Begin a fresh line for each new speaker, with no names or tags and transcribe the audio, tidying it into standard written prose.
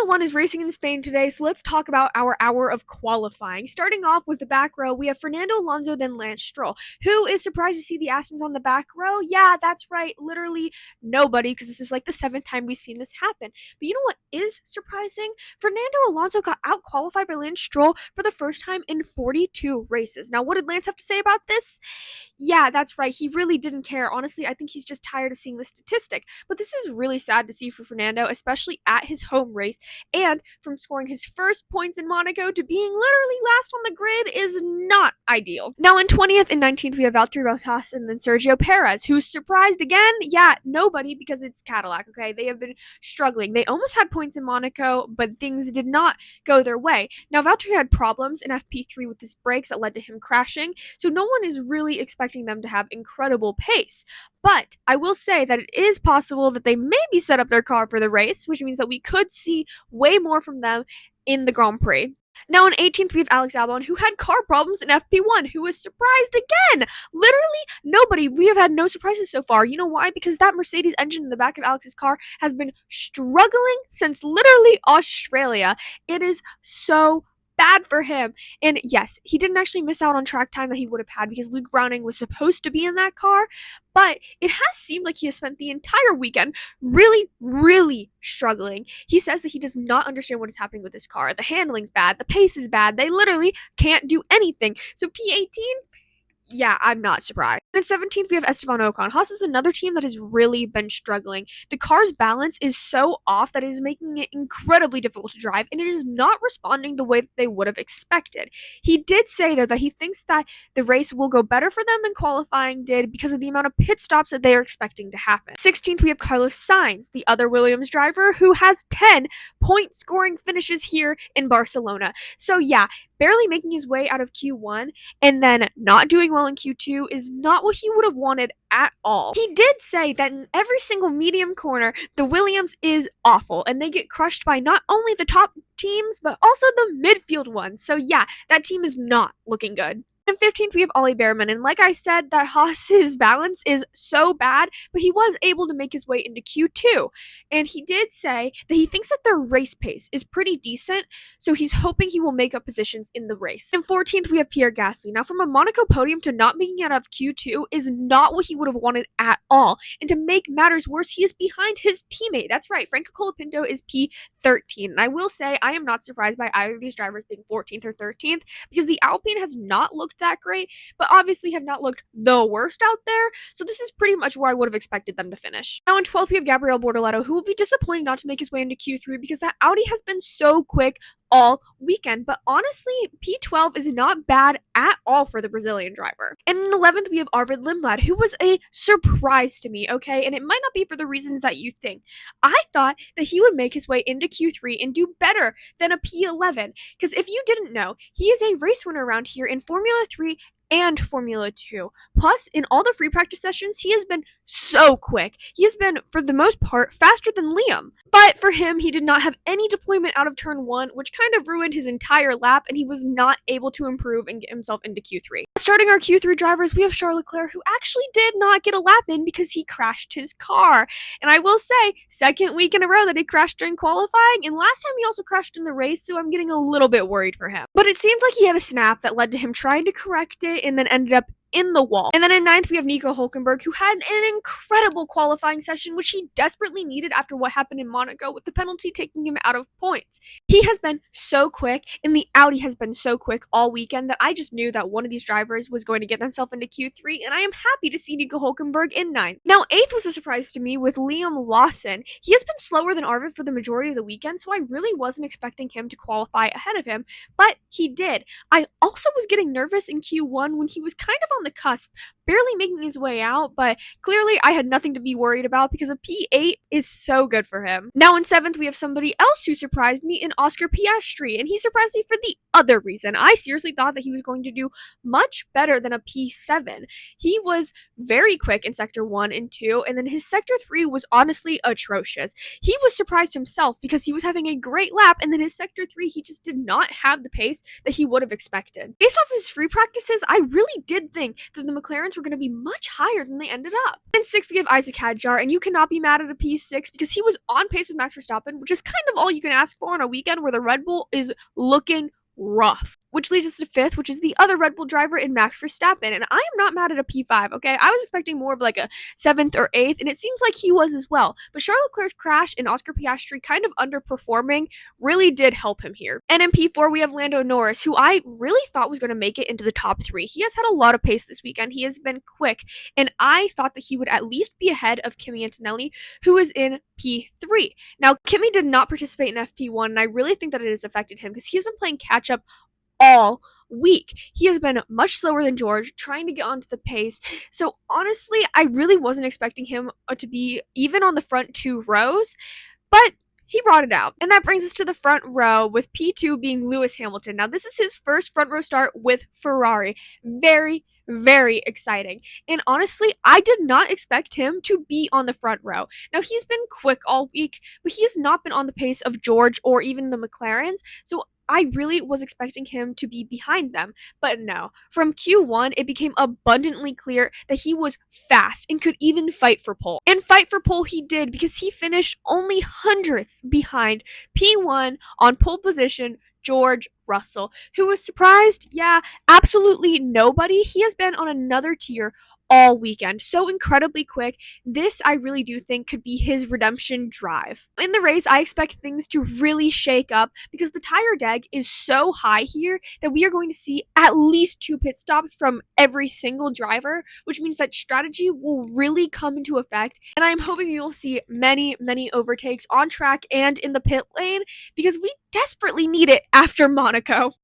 Formula One is racing in Spain today, so let's talk about our hour of qualifying. Starting off with the back row, we have Fernando Alonso, then Lance Stroll. Who is surprised to see the Astons on the back row? Yeah, that's right, literally nobody, because this is like the 7th time we've seen this happen. But you know what is surprising? Fernando Alonso got out-qualified by Lance Stroll for the first time in 42 races. Now, what did Lance have to say about this? Yeah, that's right, he really didn't care. Honestly, I think he's just tired of seeing this statistic. But this is really sad to see for Fernando, especially at his home race, and from scoring his first points in Monaco to being literally last on the grid is not ideal. Now in 20th and 19th we have Valtteri Bottas and then Sergio Perez, who's surprised again. Yeah, nobody, because it's Cadillac, okay? They have been struggling. They almost had points in Monaco, but things did not go their way. Now Valtteri had problems in FP3 with his brakes that led to him crashing, so no one is really expecting them to have incredible pace. But I will say that it is possible that they maybe set up their car for the race, which means that we could see way more from them in the Grand Prix. Now in 18th we have Alex Albon, who had car problems in FP1, who was surprised again. Literally nobody. We have had no surprises so far. You know why? Because that Mercedes engine in the back of Alex's car has been struggling since literally Australia. It is so bad for him. And yes, he didn't actually miss out on track time that he would have had because Luke Browning was supposed to be in that car, but it has seemed like he has spent the entire weekend really struggling. He says that he does not understand what is happening with his car. The handling's bad, the pace is bad, they literally can't do anything. So P18, yeah, I'm not surprised. And in 17th, we have Esteban Ocon. Haas is another team that has really been struggling. The car's balance is so off that it is making it incredibly difficult to drive, and it is not responding the way that they would have expected. He did say, though, that he thinks that the race will go better for them than qualifying did because of the amount of pit stops that they are expecting to happen. 16th, we have Carlos Sainz, the other Williams driver, who has 10 point-scoring finishes here in Barcelona. So yeah, barely making his way out of Q1 and then not doing well in Q2 is not what he would have wanted at all. He did say that in every single medium corner, the Williams is awful and they get crushed by not only the top teams, but also the midfield ones. So yeah, that team is not looking good. In 15th, we have Ollie Behrman, and like I said, that Haas's balance is so bad, but he was able to make his way into Q2, and he did say that he thinks that their race pace is pretty decent, so he's hoping he will make up positions in the race. In 14th, we have Pierre Gasly. Now, from a Monaco podium to not making it out of Q2 is not what he would have wanted at all, and to make matters worse, he is behind his teammate. That's right, Franco Colapinto is P13, and I will say I am not surprised by either of these drivers being 14th or 13th, because the Alpine has not looked that great, but obviously have not looked the worst out there, so this is pretty much where I would have expected them to finish. Now in 12th we have Gabriel Bortoleto, who will be disappointed not to make his way into Q3 because that Audi has been so quick all weekend, but honestly, P12 is not bad at all for the Brazilian driver. And in 11th, we have Arvid Lindblad, who was a surprise to me, okay? And it might not be for the reasons that you think. I thought that he would make his way into Q3 and do better than a P11, because if you didn't know, he is a race winner around here in Formula 3 and Formula 2. Plus, in all the free practice sessions, he has been so quick. He has been, for the most part, faster than Liam. But for him, he did not have any deployment out of turn 1, which kind of ruined his entire lap, and he was not able to improve and get himself into Q3. Starting our Q3 drivers, we have Charles Leclerc, who actually did not get a lap in because he crashed his car. And I will say, second week in a row that he crashed during qualifying, and last time he also crashed in the race, so I'm getting a little bit worried for him. But it seemed like he had a snap that led to him trying to correct it and then ended up in the wall. And then in 9th, we have Nico Hülkenberg, who had an incredible qualifying session, which he desperately needed after what happened in Monaco with the penalty taking him out of points. He has been so quick, and the Audi has been so quick all weekend that I just knew that one of these drivers was going to get themselves into Q3, and I am happy to see Nico Hülkenberg in 9th. Now, 8th was a surprise to me with Liam Lawson. He has been slower than Arvid for the majority of the weekend, so I really wasn't expecting him to qualify ahead of him, but he did. I also was getting nervous in Q1 when he was kind of on the cusp, barely making his way out, but clearly I had nothing to be worried about because a P8 is so good for him. Now in 7th, we have somebody else who surprised me in Oscar Piastri, and he surprised me for the other reason. I seriously thought that he was going to do much better than a P7. He was very quick in Sector 1 and 2, and then his Sector 3 was honestly atrocious. He was surprised himself because he was having a great lap, and then his Sector 3, he just did not have the pace that he would have expected. Based off his free practices, I really did think that the McLarens points were going to be much higher than they ended up. And sixth, we have Isaac Hadjar, and you cannot be mad at a P6 because he was on pace with Max Verstappen, which is kind of all you can ask for on a weekend where the Red Bull is looking rough. Which leads us to fifth, which is the other Red Bull driver in Max Verstappen. And I am not mad at a P5, okay? I was expecting more of like a seventh or eighth, and it seems like he was as well. But Charles Leclerc's crash and Oscar Piastri kind of underperforming really did help him here. And in P4, we have Lando Norris, who I really thought was going to make it into the top three. He has had a lot of pace this weekend. He has been quick, and I thought that he would at least be ahead of Kimi Antonelli, who is in P3. Now, Kimi did not participate in FP1, and I really think that it has affected him because he's been playing catch up all week. He has been much slower than George, trying to get onto the pace. So honestly, I really wasn't expecting him to be even on the front two rows, but he brought it out. And that brings us to the front row with P2 being Lewis Hamilton. Now, this is his first front row start with Ferrari. Very, very exciting. And honestly, I did not expect him to be on the front row. Now, he's been quick all week, but he has not been on the pace of George or even the McLarens. So I really was expecting him to be behind them, but no. From Q1, it became abundantly clear that he was fast and could even fight for pole. And fight for pole he did because he finished only hundredths behind P1 on pole position, George Russell, who was surprised. Yeah, absolutely nobody. He has been on another tier all weekend. So incredibly quick. This, I really do think, could be his redemption drive. In the race, I expect things to really shake up because the tire deg is so high here that we are going to see at least 2 pit stops from every single driver, which means that strategy will really come into effect. And I'm hoping you'll see many, many overtakes on track and in the pit lane because we desperately need it after Monaco.